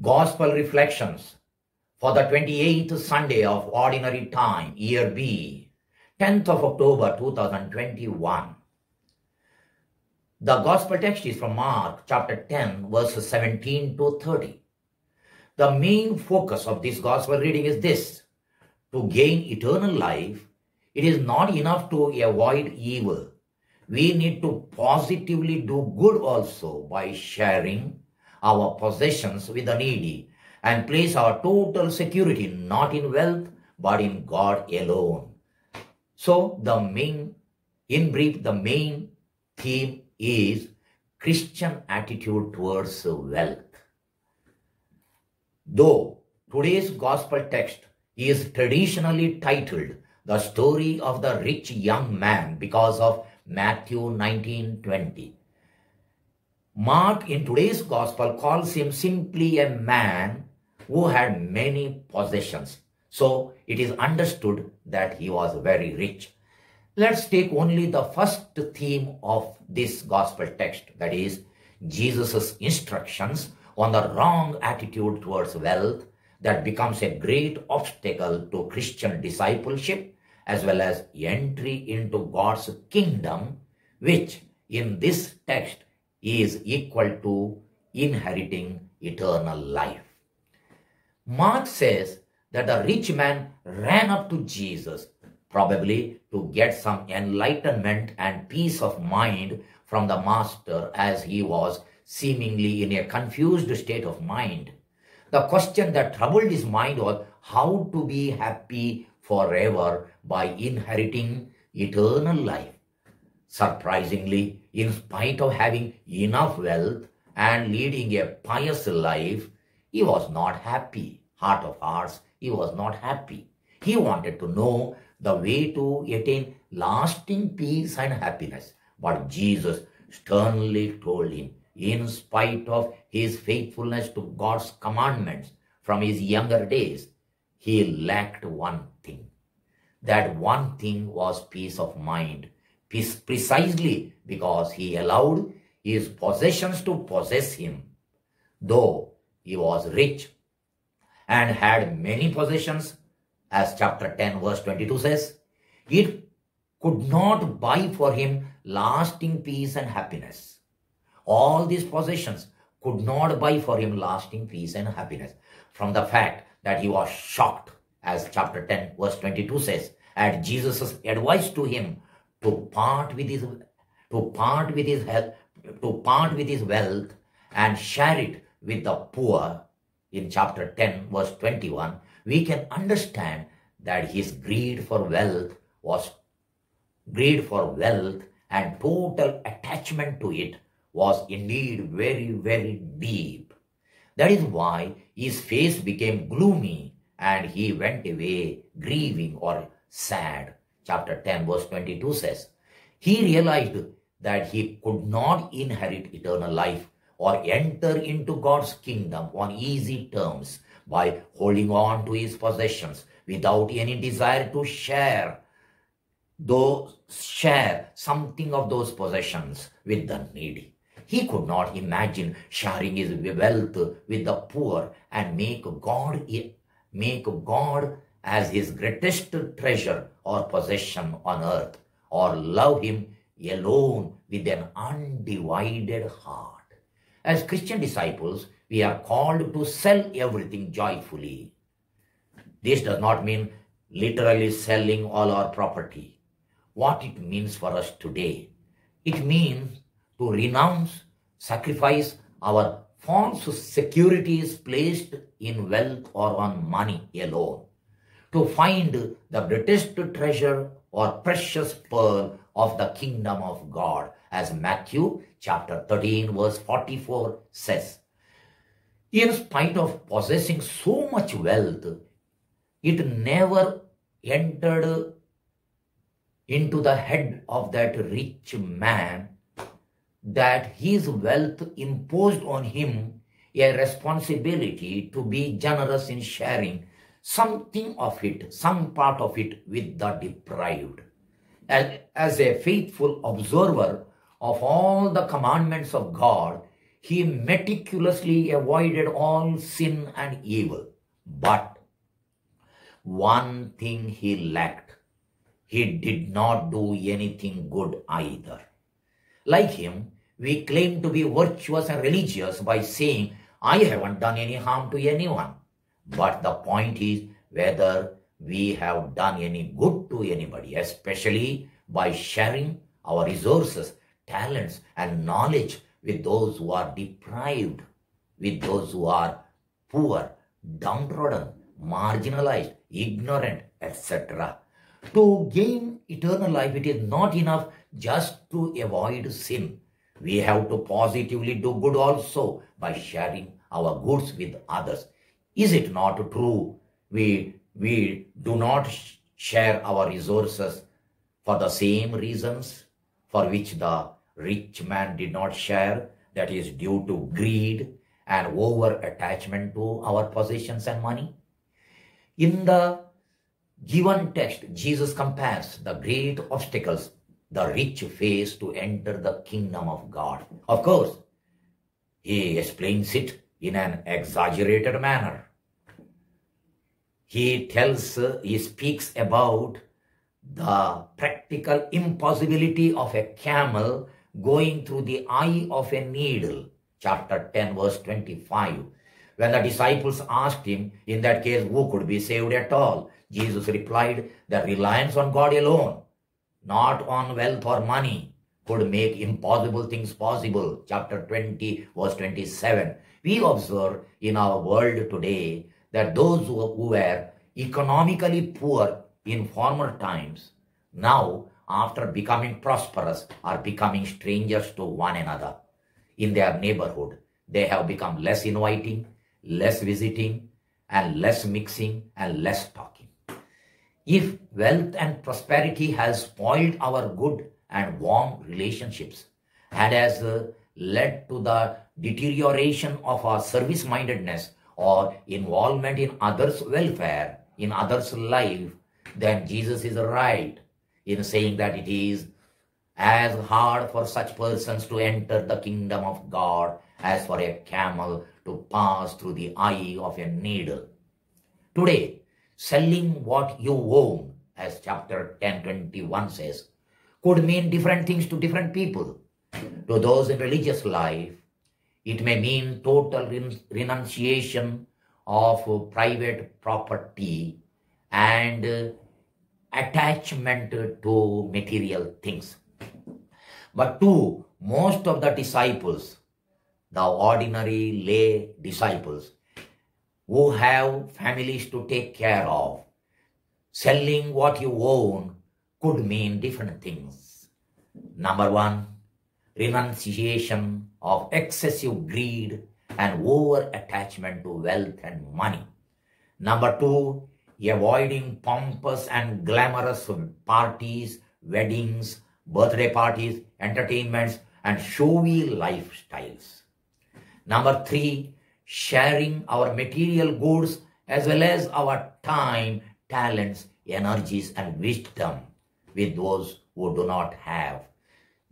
Gospel Reflections for the 28th Sunday of Ordinary Time, Year B, 10th of October 2021. The Gospel text is from Mark chapter 10, verses 17 to 30. The main focus of this Gospel reading is this: to gain eternal life, it is not enough to avoid evil. We need to positively do good also by sharing our possessions with the needy and place our total security not in wealth but in God alone. So in brief, the main theme is Christian attitude towards wealth. Though today's gospel text is traditionally titled The Story of the Rich Young Man because of Matthew 19:20, Mark in today's gospel calls him simply a man who had many possessions. So it is understood that he was very rich. Let's take only the first theme of this gospel text, that is Jesus' instructions on the wrong attitude towards wealth that becomes a great obstacle to Christian discipleship as well as entry into God's kingdom, which in this text is equal to inheriting eternal life. Mark says that the rich man ran up to Jesus, probably to get some enlightenment and peace of mind from the master, as he was seemingly in a confused state of mind. The question that troubled his mind was how to be happy forever by inheriting eternal life. Surprisingly, in spite of having enough wealth and leading a pious life, he was not happy. Heart of hearts, he was not happy. He wanted to know the way to attain lasting peace and happiness. But Jesus sternly told him, in spite of his faithfulness to God's commandments from his younger days, he lacked one thing. That one thing was peace of mind, precisely because he allowed his possessions to possess him. Though he was rich and had many possessions, as chapter 10 verse 22 says, it could not buy for him lasting peace and happiness. All these possessions could not buy for him lasting peace and happiness, from the fact that he was shocked, as chapter 10 verse 22 says, at Jesus' advice to him to part with his wealth and share it with the poor. In chapter 10 verse 21, we can understand that his greed for wealth and total attachment to it was indeed very, very deep. That is why his face became gloomy and he went away grieving or sad. Chapter 10 verse 22 says, he realized that he could not inherit eternal life or enter into God's kingdom on easy terms by holding on to his possessions without any desire to share something of those possessions with the needy. He could not imagine sharing his wealth with the poor and make God as his greatest treasure or possession on earth, or love him alone with an undivided heart. As Christian disciples, we are called to sell everything joyfully. This does not mean literally selling all our property. What it means for us today, it means to renounce, sacrifice our false securities placed in wealth or on money alone, to find the greatest treasure or precious pearl of the kingdom of God, as Matthew chapter 13 verse 44 says. In spite of possessing so much wealth, it never entered into the head of that rich man that his wealth imposed on him a responsibility to be generous in sharing something of it, some part of it, with the deprived. As a faithful observer of all the commandments of God, He meticulously avoided all sin and evil. But one thing he lacked. He did not do anything good either. Like him, we claim to be virtuous and religious by saying, I haven't done any harm to anyone. But the point is whether we have done any good to anybody, especially by sharing our resources, talents, and knowledge with those who are deprived, with those who are poor, downtrodden, marginalized, ignorant, etc. To gain eternal life, it is not enough just to avoid sin. We have to positively do good also by sharing our goods with others. Is it not true? We do not share our resources for the same reasons for which the rich man did not share, that is due to greed and over attachment to our possessions and money. In the given text, Jesus compares the great obstacles the rich face to enter the kingdom of God. Of course, he explains it in an exaggerated manner. He speaks about the practical impossibility of a camel going through the eye of a needle. Chapter 10, verse 25. When the disciples asked him, in that case, who could be saved at all? Jesus replied that reliance on God alone, not on wealth or money, could make impossible things possible. Chapter 20, verse 27. We observe in our world today that those who were economically poor in former times, now, after becoming prosperous, are becoming strangers to one another in their neighborhood. They have become less inviting, less visiting, and less mixing and less talking. If wealth and prosperity has spoiled our good and warm relationships and has led to the deterioration of our service-mindedness or involvement in others' welfare, in others' life, then Jesus is right in saying that it is as hard for such persons to enter the kingdom of God as for a camel to pass through the eye of a needle. Today, selling what you own, as chapter 10:21 says, could mean different things to different people. To those in religious life, it may mean total renunciation of private property and attachment to material things. But to most of the disciples, the ordinary lay disciples who have families to take care of, selling what you own could mean different things. Number one, renunciation of excessive greed and over attachment to wealth and money. Number two, avoiding pompous and glamorous parties, weddings, birthday parties, entertainments, and showy lifestyles. Number three, sharing our material goods as well as our time, talents, energies, and wisdom with those who do not have.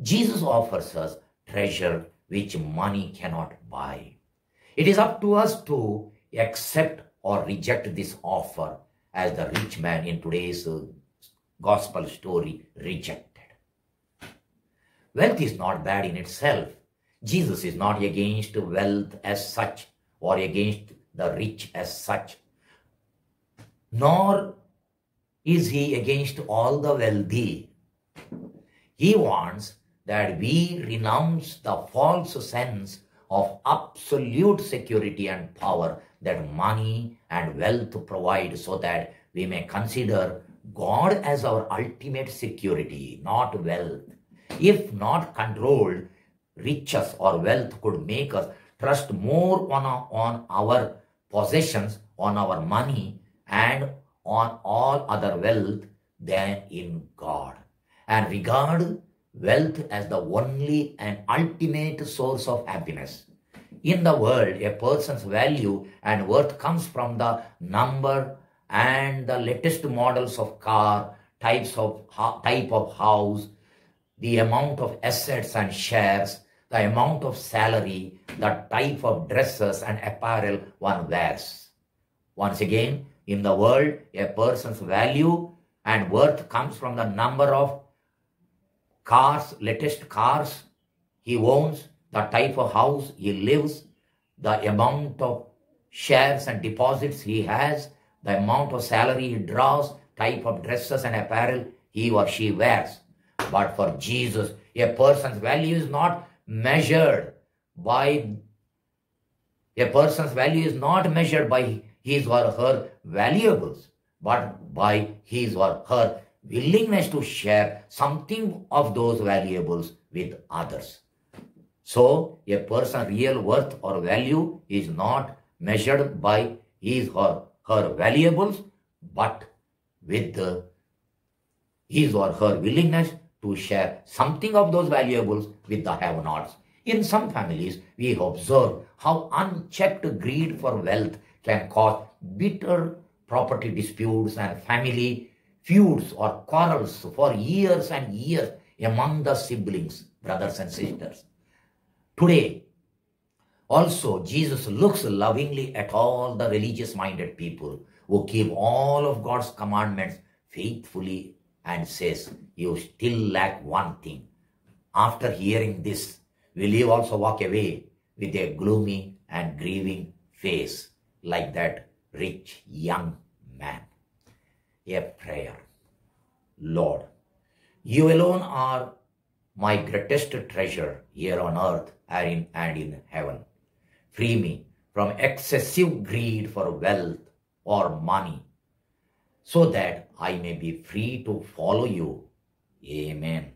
Jesus offers us treasure which money cannot buy. It is up to us to accept or reject this offer, as the rich man in today's gospel story rejected. Wealth is not bad in itself. Jesus is not against wealth as such or against the rich as such. Nor is he against all the wealthy. He wants that we renounce the false sense of absolute security and power that money and wealth provide, so that we may consider God as our ultimate security, not wealth. If not controlled, riches or wealth could make us trust more on our possessions, on our money, and on all other wealth than in God, and regard wealth as the only and ultimate source of happiness. In the world, a person's value and worth comes from the number and the latest models of car, type of house, the amount of assets and shares, the amount of salary, the type of dresses and apparel one wears. Once again, in the world, a person's value and worth comes from the number of cars, latest cars he owns, the type of house he lives, the amount of shares and deposits he has, the amount of salary he draws, type of dresses and apparel he or she wears. But for Jesus, a person's value is not measured by his or her valuables, but by his or her willingness to share something of those valuables with others. So, a person's real worth or value is not measured by his or her valuables, but with his or her willingness to share something of those valuables with the have-nots. In some families, we observe how unchecked greed for wealth can cause bitter property disputes and family feuds or quarrels for years and years among the siblings, brothers and sisters. Today, also, Jesus looks lovingly at all the religious-minded people who keep all of God's commandments faithfully and says, you still lack one thing. After hearing this, will you also walk away with a gloomy and grieving face like that rich young man? A prayer. Lord, you alone are my greatest treasure here on earth and in heaven. Free me from excessive greed for wealth or money, so that I may be free to follow you. Amen.